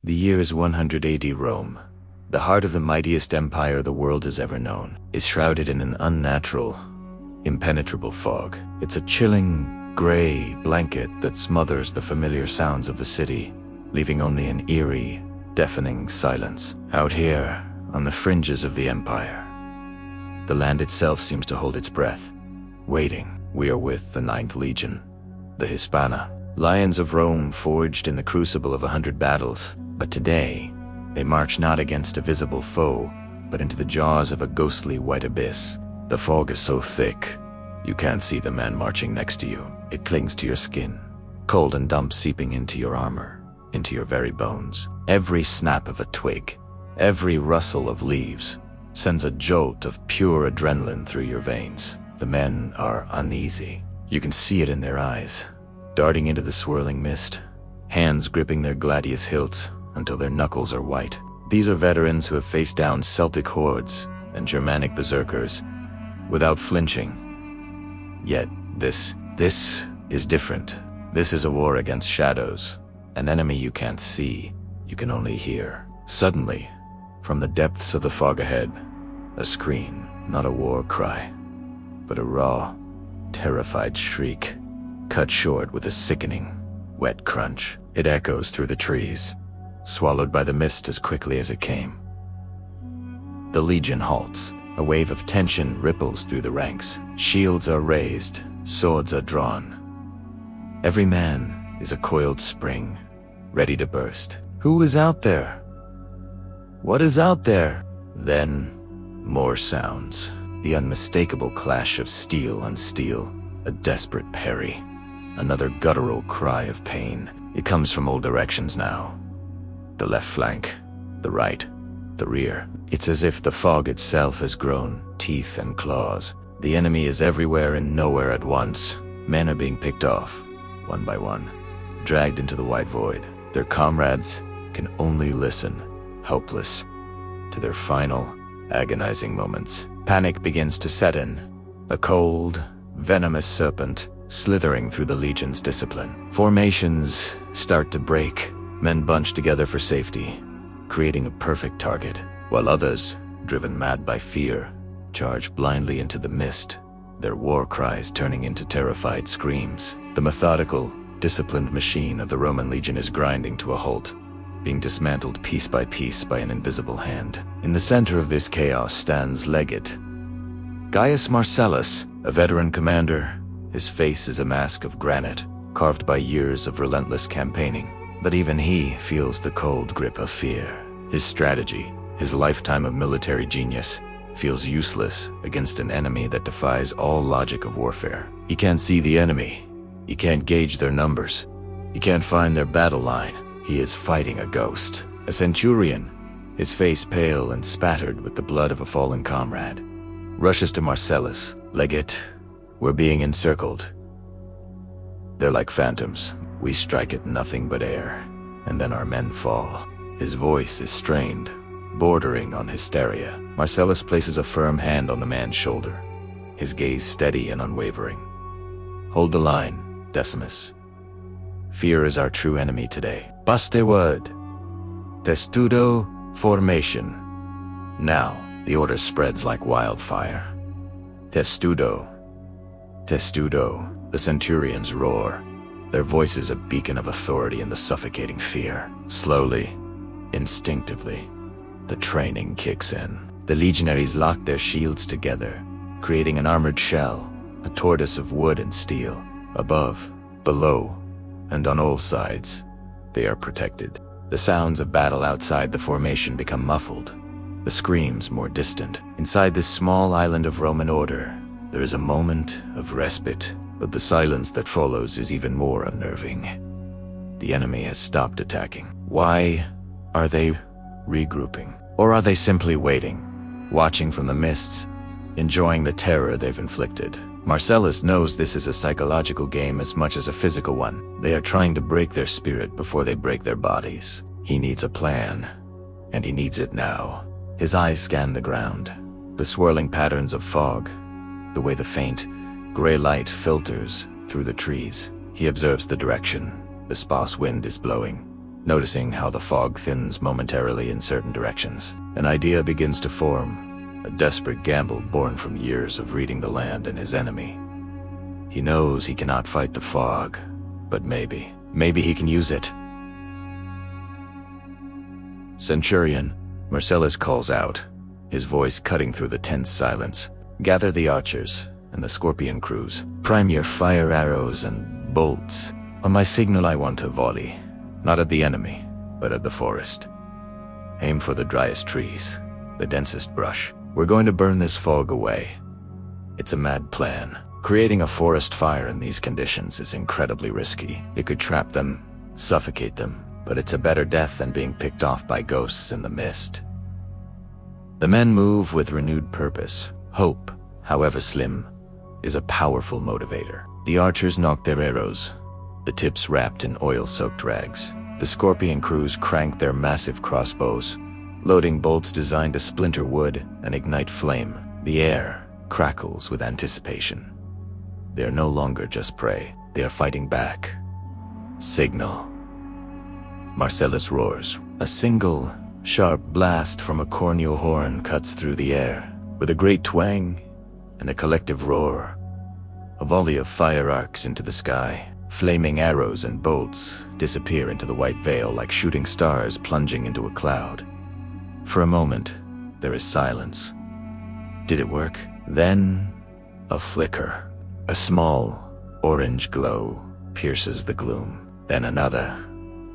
The year is 180 Rome. The heart of the mightiest empire the world has ever known is shrouded in an unnatural, impenetrable fog. It's a chilling, gray blanket that smothers the familiar sounds of the city, leaving only an eerie, deafening silence. Out here, on the fringes of the empire, the land itself seems to hold its breath, waiting. We are with the 9th Legion, the Hispana, lions of Rome forged in the crucible of 100 battles. But today, they march not against a visible foe, but into the jaws of a ghostly white abyss. The fog is so thick, you can't see the man marching next to you. It clings to your skin, cold and damp, seeping into your armor, into your very bones. Every snap of a twig, every rustle of leaves, sends a jolt of pure adrenaline through your veins. The men are uneasy. You can see it in their eyes, darting into the swirling mist, hands gripping their gladius hilts until their knuckles are white. These are veterans who have faced down Celtic hordes and Germanic berserkers without flinching. Yet this is different. This is a war against shadows, an enemy you can't see, you can only hear. Suddenly, from the depths of the fog ahead, a scream, not a war cry, but a raw, terrified shriek, cut short with a sickening, wet crunch. It echoes through the trees, swallowed by the mist as quickly as it came. The Legion halts. A wave of tension ripples through the ranks. Shields are raised, swords are drawn. Every man is a coiled spring, ready to burst. Who is out there? What is out there? Then, more sounds. The unmistakable clash of steel on steel, a desperate parry, another guttural cry of pain. It comes from all directions now. The left flank, the right, the rear. It's as if the fog itself has grown teeth and claws. The enemy is everywhere and nowhere at once. Men are being picked off, one by one, dragged into the white void. Their comrades can only listen, helpless, to their final, agonizing moments. Panic begins to set in, a cold, venomous serpent slithering through the Legion's discipline. Formations start to break. Men bunch together for safety, creating a perfect target, while others, driven mad by fear, charge blindly into the mist, their war cries turning into terrified screams. The methodical, disciplined machine of the Roman Legion is grinding to a halt, being dismantled piece by an invisible hand. In the center of this chaos stands Legate Gaius Marcellus, a veteran commander. His face is a mask of granite, carved by years of relentless campaigning. But even he feels the cold grip of fear. His strategy, his lifetime of military genius, feels useless against an enemy that defies all logic of warfare. He can't see the enemy. He can't gauge their numbers. He can't find their battle line. He is fighting a ghost. A centurion, his face pale and spattered with the blood of a fallen comrade, rushes to Marcellus. Legate, we're being encircled. They're like phantoms. We strike at nothing but air, and then our men fall. His voice is strained, bordering on hysteria. Marcellus places a firm hand on the man's shoulder, his gaze steady and unwavering. Hold the line, Decimus. Fear is our true enemy today. Baste word. Testudo formation. Now, the order spreads like wildfire. Testudo. Testudo. The centurions roar, their voices a beacon of authority in the suffocating fear. Slowly, instinctively, the training kicks in. The legionaries lock their shields together, creating an armored shell, a tortoise of wood and steel. Above, below, and on all sides, they are protected. The sounds of battle outside the formation become muffled, the screams more distant. Inside this small island of Roman order, there is a moment of respite. But the silence that follows is even more unnerving. The enemy has stopped attacking. Why are they regrouping? Or are they simply waiting, watching from the mists, enjoying the terror they've inflicted? Marcellus knows this is a psychological game as much as a physical one. They are trying to break their spirit before they break their bodies. He needs a plan, and he needs it now. His eyes scan the ground, the swirling patterns of fog, the way the faint, gray light filters through the trees. He observes the direction the sparse wind is blowing. noticing how the fog thins momentarily in certain directions. An idea begins to form, a desperate gamble born from years of reading the land and his enemy. He knows he cannot fight the fog, but maybe he can use it. Centurion, Marcellus calls out, his voice cutting through the tense silence. Gather the archers and the scorpion crews. Prime your fire arrows and bolts. On my signal I want to volley, not at the enemy, but at the forest. Aim for the driest trees, the densest brush. We're going to burn this fog away. It's a mad plan. Creating a forest fire in these conditions is incredibly risky. It could trap them, suffocate them, but it's a better death than being picked off by ghosts in the mist. The men move with renewed purpose. Hope, however slim, is a powerful motivator. The archers nock their arrows, the tips wrapped in oil-soaked rags. The scorpion crews crank their massive crossbows, loading bolts designed to splinter wood and ignite flame. The air crackles with anticipation. They are no longer just prey, they are fighting back. Signal. Marcellus roars. A single, sharp blast from a corneal horn cuts through the air. With a great twang and a collective roar, a volley of fire arcs into the sky. Flaming arrows and bolts disappear into the white veil like shooting stars plunging into a cloud. For a moment, there is silence. Did it work? Then, a flicker. A small, orange glow pierces the gloom. Then another,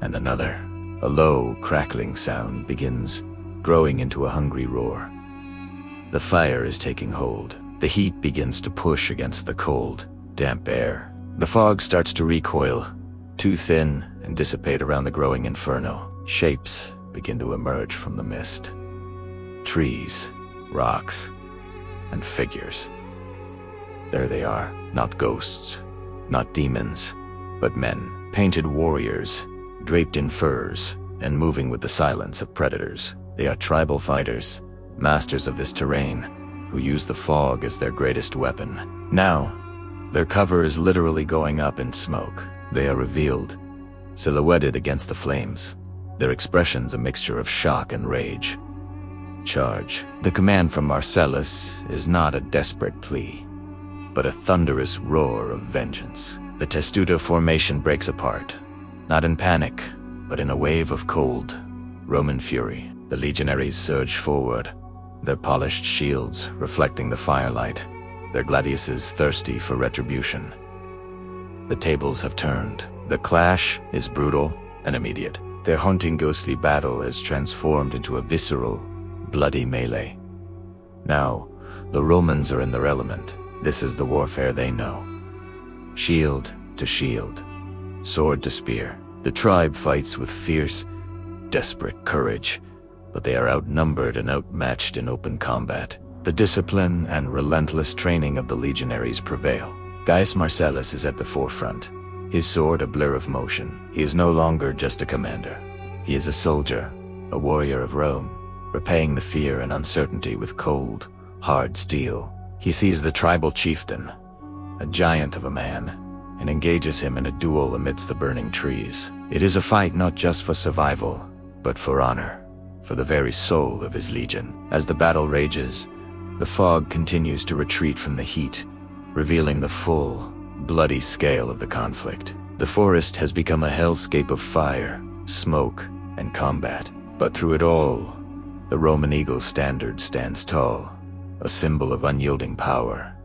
and another. A low, crackling sound begins, growing into a hungry roar. The fire is taking hold. The heat begins to push against the cold, damp air. The fog starts to recoil, too thin, and dissipate around the growing inferno. Shapes begin to emerge from the mist. Trees, rocks, and figures. There they are, not ghosts, not demons, but men, painted warriors, draped in furs, and moving with the silence of predators. They are tribal fighters, masters of this terrain, who use the fog as their greatest weapon. Now, their cover is literally going up in smoke. They are revealed, silhouetted against the flames, their expressions a mixture of shock and rage. Charge. The command from Marcellus is not a desperate plea, but a thunderous roar of vengeance. The Testudo formation breaks apart, not in panic, but in a wave of cold, Roman fury. The legionaries surge forward, their polished shields reflecting the firelight, their gladiuses thirsty for retribution. The tables have turned. The clash is brutal and immediate. Their haunting ghostly battle has transformed into a visceral, bloody melee. Now, the Romans are in their element. This is the warfare they know. Shield to shield, sword to spear. The tribe fights with fierce, desperate courage, but they are outnumbered and outmatched in open combat. The discipline and relentless training of the legionaries prevail. Gaius Marcellus is at the forefront, his sword a blur of motion. He is no longer just a commander. He is a soldier, a warrior of Rome, repaying the fear and uncertainty with cold, hard steel. He sees the tribal chieftain, a giant of a man, and engages him in a duel amidst the burning trees. It is a fight not just for survival, but for honor, for the very soul of his legion. As the battle rages, the fog continues to retreat from the heat, revealing the full, bloody scale of the conflict. The forest has become a hellscape of fire, smoke, and combat. But through it all, the Roman eagle's standard stands tall, a symbol of unyielding power.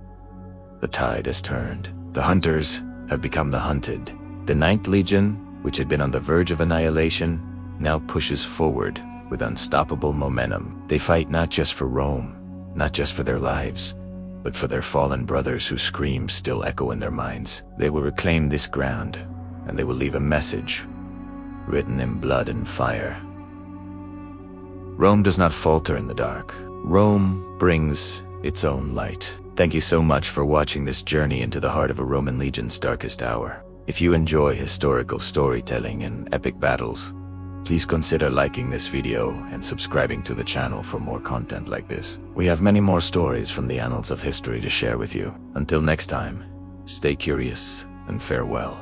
The tide has turned. The hunters have become the hunted. The Ninth Legion, which had been on the verge of annihilation, now pushes forward with unstoppable momentum. They fight not just for Rome, not just for their lives, but for their fallen brothers whose screams still echo in their minds. They will reclaim this ground, and they will leave a message, written in blood and fire. Rome does not falter in the dark. Rome brings its own light. Thank you so much for watching this journey into the heart of a Roman legion's darkest hour. If you enjoy historical storytelling and epic battles, please consider liking this video and subscribing to the channel for more content like this. We have many more stories from the annals of history to share with you. Until next time, stay curious and farewell.